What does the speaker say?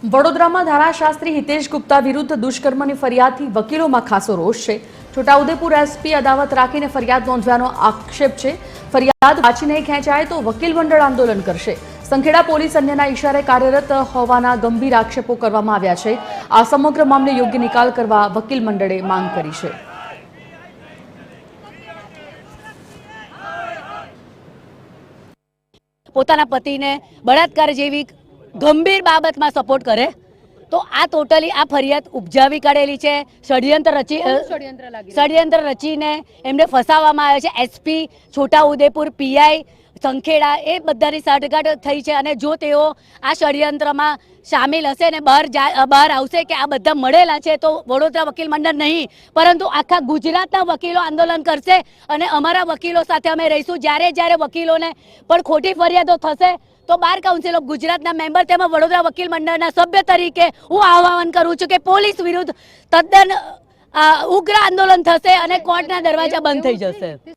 વડોદરામાં ધારાશાસ્ત્રી હિતેશ ગુપ્તા વિરુદ્ધ દુષ્કર્મની ફરિયાદથી વકીલોમાં ખાસો રોષ છે। છોટાઉદેપુર એસપી અદાવત રાખીને ફરિયાદ નોંધવાનો આક્ષેપ છે। ફરિયાદ પાછી નહીં ખેંચાય તો વકીલ મંડળ આંદોલન કરશે। સંખેડા પોલીસ અન્યના ઇશારે કાર્યરત હોવાના ગંભીર આક્ષેપો કરવામાં આવ્યા છે। આ સમગ્ર મામલે યોગ્ય નિકાલ કરવા વકીલ મંડળે માંગ કરી છે। પોતાના પતિને બળાત્કાર જેવી ગંભીર બાબતમાં સપોર્ટ કરે તો આ ટોટલી આ ફરિયાદ ઉપજાવી કાઢેલી છે। ષડયંત્ર રચીને એમને ફસાવવામાં આવે છે। એસપી છોટાઉદેપુર, પીઆઈ સંખેડા એ બધાની સાંઠગાંઠ થઈ છે અને જો તેઓ આ ષડયંત્રમાં સામેલ હશે ને બહાર આવશે કે આ બધા મળેલા છે તો વડોદરા વકીલ મંડળ નહીં પરંતુ આખા ગુજરાતના વકીલો આંદોલન કરશે અને અમારા વકીલો સાથે અમે રહીશું। જ્યારે વકીલોને પણ ખોટી ફરિયાદો થશે તો બાર કાઉન્સિલ ઓફ ગુજરાતના મેમ્બર તેમાં વડોદરા વકીલ મંડળના સભ્ય તરીકે હું આહવાન કરું છું કે પોલીસ વિરુદ્ધ તદ્દન ઉગ્ર આંદોલન થશે અને કોર્ટના દરવાજા બંધ થઈ જશે।